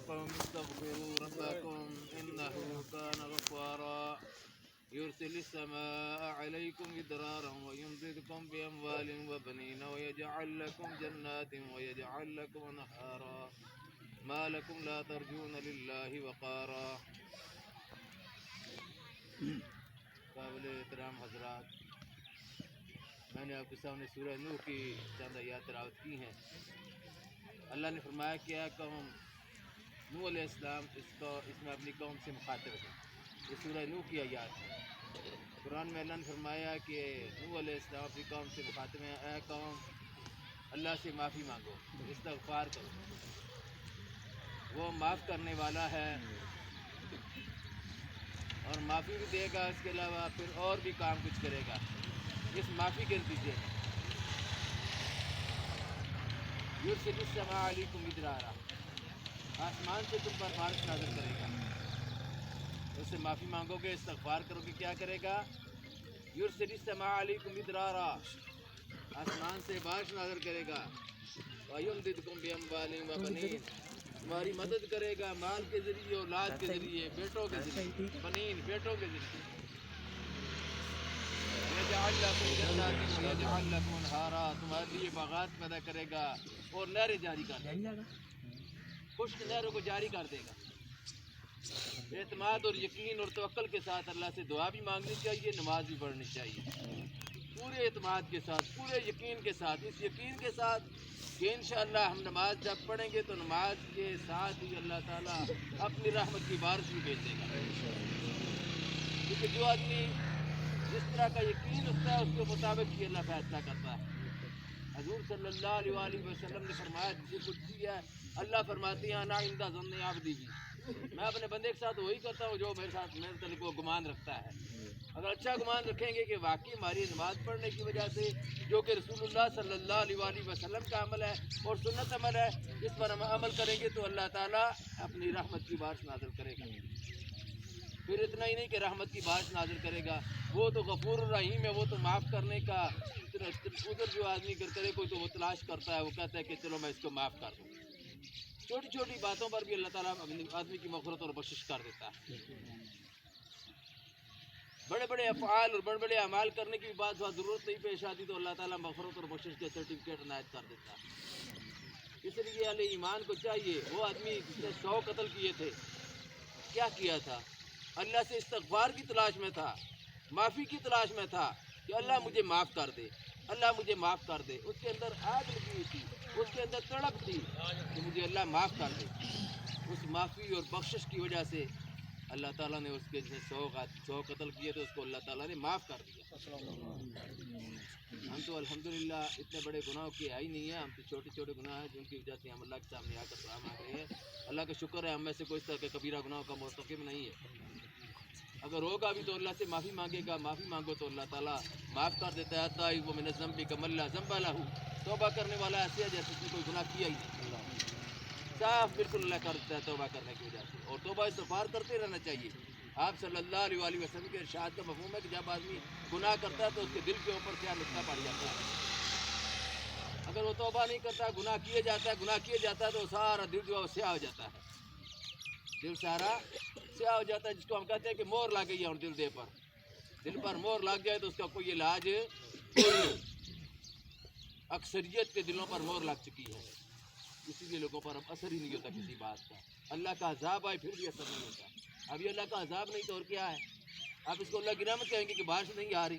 قوم استغفروا ربكم إنه كان غفارا يرسل السماء عليكم مدرارا ويمددكم بأموال وبنين ويجعل لكم جنات ويجعل لكم أنهارا ما لكم لا ترجون لله وقارا. قابل احترام حضرات، میں نے آپ کے سامنے سورہ نوح کی چند آیات تلاوت کی ہیں. اللہ نے فرمایا کہ اے قوم، نوح علیہ السلام اس میں اپنی قوم سے مخاطب ہے. یہ سورہ نوح کی آیات ہے. قرآن میں اللہ نے فرمایا کہ نوح علیہ السلام اپنی قوم سے مخاطب ہیں، اے قوم اللہ سے معافی مانگو، استغفار کرو، وہ معاف کرنے والا ہے اور معافی بھی دے گا. اس کے علاوہ پھر اور بھی کام کچھ کرے گا اس معافی کے نتیجے میں. یرسل السماء علیکم مدرارا، آسمان سے تم پر بارش نازل کرے گا. اس سے معافی مانگو گے، استغفار کرو گے، کیا کرے گا؟ یرسل السماء علیکم مدرارا، آسمان سے بارش نازل کرے گا. ویمددکم باموال وبنین، تمہاری مدد کرے گا مال کے ذریعے، اولاد کے ذریعے، بیٹوں کے ذریعے، بنین بیٹوں کے ذریعے. یجعل لکم جنات ویجعل لکم انہارا، تمہارے لیے باغات پیدا کرے گا اور نہریں جاری کر دے گا، خشک نہروں کو جاری کر دے گا. اعتماد اور یقین اور توکل کے ساتھ اللہ سے دعا بھی مانگنی چاہیے، نماز بھی پڑھنی چاہیے، پورے اعتماد کے ساتھ، پورے یقین کے ساتھ. اس یقین کے ساتھ کہ انشاءاللہ ہم نماز جب پڑھیں گے تو نماز کے ساتھ ہی اللہ تعالیٰ اپنی رحمت کی بارش بھی بھیج دے گا. کیونکہ جو آدمی جس طرح کا یقین رکھتا ہے اس کے مطابق ہی اللہ فیصلہ کرتا ہے. حضور صلی اللہ علیہ وآلہ وسلم نے فرمایا، جسے قدسی ہے، اللہ فرماتے ہیں انا عند ظن عبدی بی، میں اپنے بندے کے ساتھ وہی کرتا ہوں جو میرے ساتھ میرے تعلق کو گمان رکھتا ہے. اگر اچھا گمان رکھیں گے کہ واقعی ہماری نماز پڑھنے کی وجہ سے، جو کہ رسول اللہ صلی اللہ علیہ وآلہ وسلم کا عمل ہے اور سنت عمل ہے، اس پر ہم عمل کریں گے تو اللہ تعالیٰ اپنی رحمت کی بارش نازل کرے گا. پھر اتنا ہی نہیں کہ رحمت کی بارش نازل کرے گا، وہ تو غفور الرحیم ہے، وہ تو معاف کرنے کا ادھر جو آدمی کرے کوئی تو وہ تلاش کرتا ہے، وہ کہتا ہے کہ چلو میں اس کو معاف کر دوں. چھوٹی چھوٹی باتوں پر بھی اللہ تعالیٰ آدمی کی مغفرت اور بخشش کر دیتا ہے. بڑے بڑے افعال اور بڑے بڑے اعمال کرنے کی بات ضرورت نہیں پیش آتی تو اللہ تعالیٰ مغفرت اور بخشش کے سرٹیفکیٹ عنایت کر دیتا ہے. اس لیے اہل ایمان کو چاہیے، وہ آدمی جس نے 100 قتل کیے تھے، کیا کیا تھا؟ اللہ سے استغفار کی تلاش میں تھا، معافی کی تلاش میں تھا کہ اللہ مجھے معاف کر دے، اللہ مجھے معاف کر دے. اس کے اندر آگ لگی ہوئی تھی، اس کے اندر تڑپ تھی کہ مجھے اللہ معاف کر دے. اس معافی اور بخشش کی وجہ سے اللہ تعالیٰ نے اس کے جیسے 100 قتل کیے تو اس کو اللہ تعالیٰ نے معاف کر دیا. ہم تو الحمدللہ اتنے بڑے گناہوں کے آئی نہیں ہیں، ہم تو چھوٹے چھوٹے گناہ ہیں جن کی وجہ سے ہم اللہ کے سامنے آ کر دعا مانگ رہے ہیں. اللہ کا شکر ہے ہم میں سے کوئی اس طرح کے کبیرہ گناہوں کا مرتکب نہیں ہے. اگر ہوگا بھی تو اللہ سے معافی مانگے گا، معافی مانگو تو اللہ تعالیٰ معاف کر دیتا ہے. تائب من الذنب کمن لا ذنب لہ، توبہ کرنے والا ایسے ہے جیسے اس نے کوئی گناہ کیا ہی نہیں، صاف بالکل اللہ کر دیتا ہے توبہ کرنے کی وجہ سے. اور توبہ استغفار کرتے رہنا چاہیے. آپ صلی اللہ علیہ وآلہ وسلم کے ارشاد کا مفہوم ہے کہ جب آدمی گناہ کرتا ہے تو اس کے دل کے اوپر کیا نقطہ پڑ جاتا ہے. اگر وہ توبہ نہیں کرتا، گناہ کیے جاتا ہے تو سارا دل جو ہے سیاہ ہو جاتا ہے، دل سارا سیاہ ہو جاتا ہے، جس کو ہم کہتے ہیں کہ مور لگ گئی ہے دل دل پر مور لگ جائے تو اس کا کوئی علاج نہیں. اکثریت کے دلوں پر مور لگ چکی ہے، اسی لیے لوگوں پر اب اثر ہی نہیں ہوتا کسی بات کا. اللہ کا عذاب آئے پھر بھی اثر نہیں ہوتا. اب یہ اللہ کا عذاب نہیں تو اور کیا ہے؟ آپ اس کو اللہ کی رحمت کہیں گے کہ بارش نہیں آ رہی،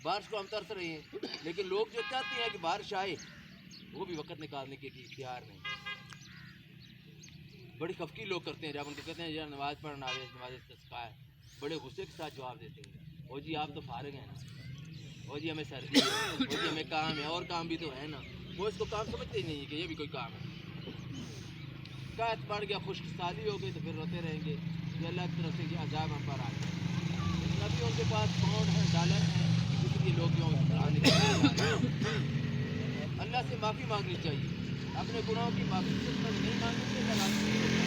بارش کو ہم ترس رہے ہیں. لیکن لوگ جو چاہتے ہیں کہ بارش آئے وہ بھی وقت نکالنے کے لیے اختیار نہیں. بڑی خفکی لوگ کرتے ہیں جب ان کو کہتے ہیں یار نماز پڑھنا ہے، نماز استسقاء ہے، بڑے غصے کے ساتھ جواب دیتے ہیں، او جی آپ تو فارغ ہیں نا، او جی ہمیں سردی ہے، او جی ہمیں کام ہے، اور کام بھی تو ہے نا. وہ اس کو کام سمجھتے ہی نہیں کہ یہ بھی کوئی کام ہے. قحط پڑ گیا، خشک سالی ہو گئی تو پھر روتے رہیں گے کہ اللہ کی طرف سے یہ عذاب ہم پر آ گیا. لیکن ابھی ان کے پاس پاؤنڈ ہیں، ڈالر ہیں، اس لیے لوگ جو اللہ سے معافی مانگنی چاہیے. اپنے گناہوں کی معافی سے نہیں مانگیں گے اللہ راضی نہیں ہوتا.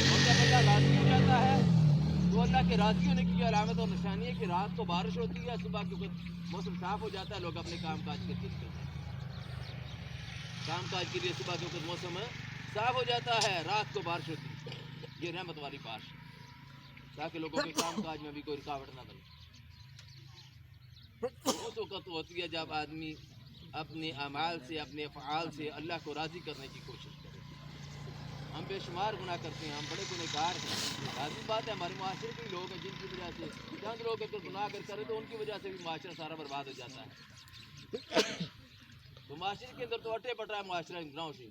اور جب اللہ راضی ہو جاتا ہے تو اللہ کے راضی ہونے کی علامت اور نشانی ہے کہ رات کو بارش ہوتی ہے، صبح کے وقت موسم صاف ہو جاتا ہے، لوگ اپنے کام کاج کے لیے نکلتے ہیں. کام کاج کے لیے صبح کے وقت موسم صاف ہو جاتا ہے، رات کو بارش ہوتی ہے، یہ رحمت والی بارش، تاکہ لوگوں کے کام کاج میں بھی کوئی رکاوٹ نہ بنے۔ اس وقت ہوتی ہے جب آدمی اپنے اعمال سے، اپنے افعال سے اللہ کو راضی کرنے کی کوشش کرے۔ ہم بے شمار گناہ کرتے ہیں، ہم بڑے گنہگار ہیں۔ لازمی بات ہے، ہمارے معاشرے کے لوگ ہیں جن کی وجہ سے چند لوگ اگر گناہ اگر کرے تو ان کی وجہ سے بھی معاشرہ سارا برباد ہو جاتا ہے۔ تو معاشرے کے اندر تو اٹے پٹ رہا ہے معاشرہ گناہوں سے،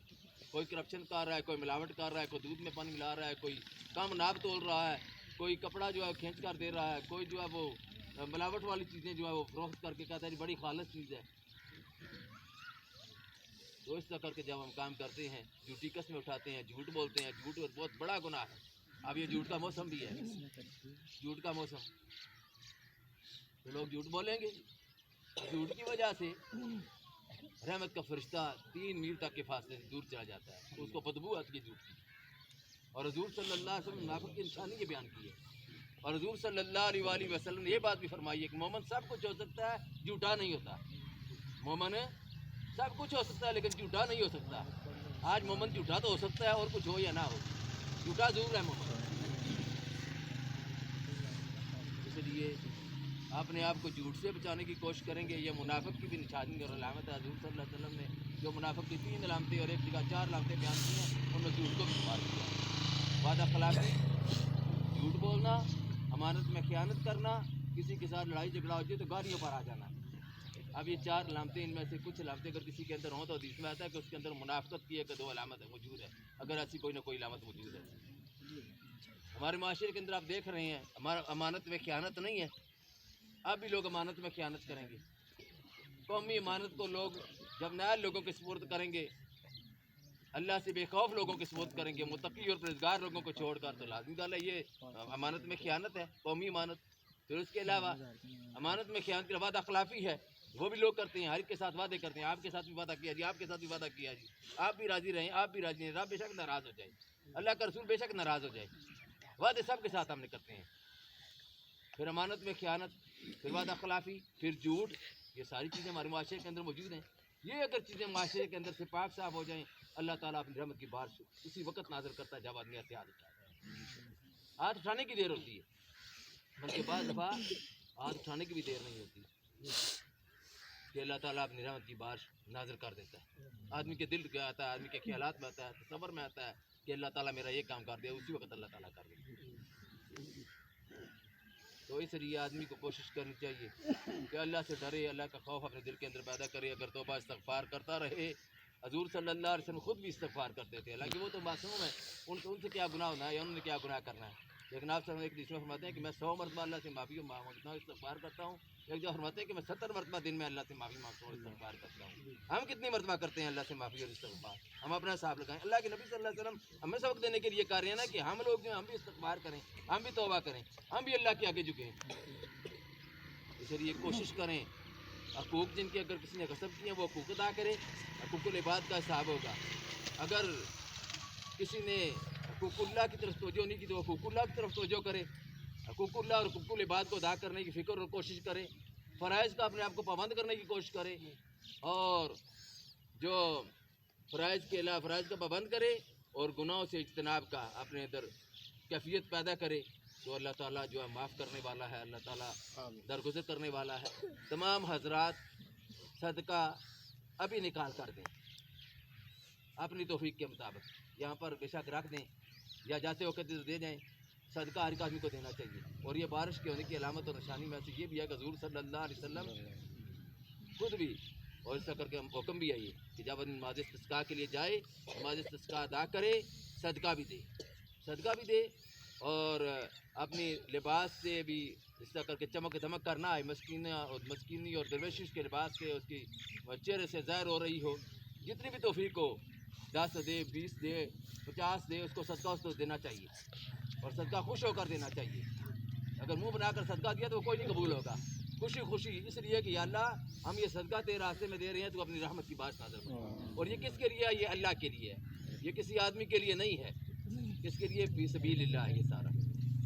کوئی کرپشن کر رہا ہے، کوئی ملاوٹ کر رہا ہے، کوئی دودھ میں پانی ملا رہا ہے، کوئی کم ناب تول رہا ہے، کوئی کپڑا جو ہے کھینچ کر دے رہا ہے، کوئی جو ہے وہ ملاوٹ والی چیزیں جو ہے وہ فروخت کر کے کہتا ہے بڑی خالص چیز ہے۔ تو اس طرح کر کے جب ہم کام کرتے ہیں، جھوٹی قسمیں اٹھاتے ہیں، جھوٹ بولتے ہیں، جھوٹ بہت بڑا گناہ ہے۔ اب یہ جھوٹ کا موسم بھی ہے، جھوٹ کا موسم، تو لوگ جھوٹ بولیں گے۔ جھوٹ کی وجہ سے رحمت کا فرشتہ 3 میل تک کے فاصلے سے دور چلا جاتا ہے، اس کو بدبو آتی ہے جھوٹ کی۔ اور حضور صلی اللہ علیہ وسلم نے منافق کی نشانی یہ بیان کی ہے، اور حضور صلی اللہ علیہ وآلہ وسلم نے یہ بات بھی فرمائی ہے کہ مومن سب کچھ ہو سکتا ہے، جھوٹا نہیں ہوتا۔ مومن سب کچھ ہو سکتا ہے لیکن جھوٹا نہیں ہو سکتا۔ آج مومن جھوٹا تو ہو سکتا ہے، اور کچھ ہو یا نہ ہو، جھوٹا ضرور ہے مومن۔ اس لیے اپنے آپ کو جھوٹ سے بچانے کی کوشش کریں گے۔ یہ منافق کی بھی نشانی اور علامت ہے۔ حضور صلی اللہ علیہ وسلم نے جو منافق کی 3 علامتیں اور ایک جگہ 4 علامتیں بیان کی ہیں، ان میں جھوٹ کو بھی شمار کیا۔ وعدہ خلافی، جھوٹ بولنا، امانت میں خیانت کرنا، کسی کے ساتھ لڑائی جھگڑا ہو جائے تو گالیوں پر آ جانا۔ اب یہ 4 علامتیں، ان میں سے کچھ علامتیں اگر کسی کے اندر ہوں تو حدیث میں آتا ہے کہ اس کے اندر منافقت کی ایک 2 علامت موجود ہے، اگر ایسی کوئی نہ کوئی علامت موجود ہے۔ ہمارے معاشرے کے اندر آپ دیکھ رہے ہیں ہمارا امانت میں خیانت نہیں ہے، اب بھی لوگ امانت میں خیانت کریں گے۔ قومی امانت کو لوگ جب نائب لوگوں کے سپرد کریں گے، اللہ سے بے خوف لوگوں کے سپرد کریں گے، متقی اور پرہیزگار لوگوں کو چھوڑ کر، تو لازمی بات ہے یہ امانت میں خیانت ہے، قومی امانت۔ پھر اس کے علاوہ امانت میں خیانت کے وعدہ خلافی ہے، وہ بھی لوگ کرتے ہیں، ہر ایک کے ساتھ وعدے کرتے ہیں، آپ کے ساتھ بھی وعدہ کیا جی، آپ کے ساتھ بھی وعدہ کیا جی، آپ بھی راضی رہیں، آپ بھی راضی رہیں، آپ بے شک ناراض ہو جائے، اللہ کا رسول بے شک ناراض ہو جائے، وعدے سب کے ساتھ ہم نے کرتے ہیں۔ پھر امانت میں خیانت، پھر وعدہ خلافی، پھر جھوٹ، یہ ساری چیزیں ہمارے معاشرے کے اندر موجود ہیں۔ یہ اگر چیزیں معاشرے کے اندر سے پاک صاف ہو جائیں، اللہ تعالیٰ اپنی رحمت کی بارش اسی وقت نازل کرتا ہے جب آدمی احتیاط اٹھاتا ہے۔ ہاتھ اٹھانے کی دیر ہوتی ہے، بلکہ بعض دفعہ ہاتھ اٹھانے کی بھی دیر نہیں ہوتی کہ اللہ تعالیٰ اپنی رحمت کی بارش نازل کر دیتا ہے۔ آدمی کے دل میں آتا ہے، آدمی کے خیالات میں آتا ہے، تصور میں آتا ہے کہ اللہ تعالیٰ میرا یہ کام کر دیا، اسی وقت اللہ تعالیٰ کر دیتا ہے۔ تو اس لیے آدمی کو کوشش کرنی چاہیے کہ اللہ سے ڈرے، اللہ کا خوف اپنے دل کے اندر پیدا کرے، اگر توبہ استغفار کرتا رہے۔ حضور صلی اللہ علیہ وسلم خود بھی استغفار کرتے تھے، حالانکہ وہ تو معصوم ہیں، ان سے کیا گناہ ہونا ہے یا انہوں نے کیا گناہ کرنا ہے، لیکن آپ سب ایک حدیث میں فرماتے ہیں کہ میں 100 مرتبہ اللہ سے معافی مانگتا ہوں، استغفار کرتا ہوں۔ ایک جو فرماتے ہیں کہ میں 70 مرتبہ دن میں اللہ سے معافی مانگتا ہوں، استغفار کرتا ہوں۔ ہم کتنی مرتبہ کرتے ہیں اللہ سے معافی اور استغفار؟ ہم اپنا حساب لگائیں۔ اللہ کے نبی صلی اللہ علیہ وسلم ہمیں سبق دینے کے لیے کہہ رہے ہیں نا کہ ہم لوگ جو ہیں ہم بھی استغفار کریں، ہم بھی توبہ کریں، ہم بھی اللہ کے آگے جھکیں۔ اس لیے کوشش کریں، حقوق جن کے اگر کسی نے غصب کیے ہیں وہ حقوق ادا کرے، حقوق العباد کا حساب ہوگا۔ اگر کسی نے حقوق اللہ کی طرف توجہ نہیں کی تو حقوق اللہ کی طرف توجہ کرے، حقوق اللہ اور حقوق العباد کو ادا کرنے کی فکر اور کوشش کرے، فرائض کا اپنے آپ کو پابند کرنے کی کوشش کرے، اور جو فرائض کے علاوہ فرائض کا پابند کرے اور گناہوں سے اجتناب کا اپنے اندر کیفیت پیدا کرے، تو اللہ تعالیٰ جو ہے معاف کرنے والا ہے، اللہ تعالیٰ درگزر کرنے والا ہے۔ تمام حضرات صدقہ ابھی نکال کر دیں اپنی توفیق کے مطابق، یہاں پر بے شک رکھ دیں یا جاتے وقت دے دیں، صدقہ ہر ایک آدمی کو دینا چاہیے۔ اور یہ بارش کے ہونے کی علامت اور نشانی میں سے یہ بھی ہے کہ حضور صلی اللہ علیہ وسلم خود بھی اور اس طرح کر کے حکم بھی ہے یہ کہ جب آدمی نماز استسقاء کے لیے جائے، نماز استسقاء ادا کرے، صدقہ بھی دے، صدقہ بھی دے، اور اپنی لباس سے بھی اس طرح کر کے چمک دمک کرنا ہے، مسکینی اور درویشی کے لباس سے اس کی چہرے سے ظاہر ہو رہی ہو، جتنی بھی توفیق ہو، 10 دے، 20 دے، 50 دے، اس کو صدقہ اس کو دینا چاہیے، اور صدقہ خوش ہو کر دینا چاہیے۔ اگر منہ بنا کر صدقہ دیا تو وہ کوئی نہیں قبول ہوگا، خوشی خوشی، اس لیے کہ یا اللہ ہم یہ صدقہ تیرے راستے میں دے رہے ہیں، تو اپنی رحمت کی بارش نازل کرو۔ اور یہ کس کے لیے ہے؟ یہ اللہ کے لیے ہے، یہ کسی آدمی کے لیے نہیں ہے، کس کے لیے؟ فی سبیل اللہ ہے یہ سارا۔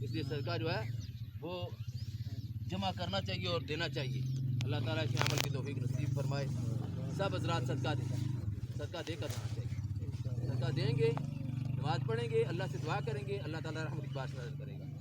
اس لیے صدقہ جو ہے وہ جمع کرنا چاہیے اور دینا چاہیے۔ اللہ تعالیٰ اس عمل کی توفیق نصیب فرمائے۔ سب حضرات صدقہ دیں، صدقہ دے کر دینا چاہیے۔ کا دیں گے، نماز پڑھیں گے، اللہ سے دعا کریں گے، اللہ تعالیٰ رحمت کی بارش نازل کرے گا۔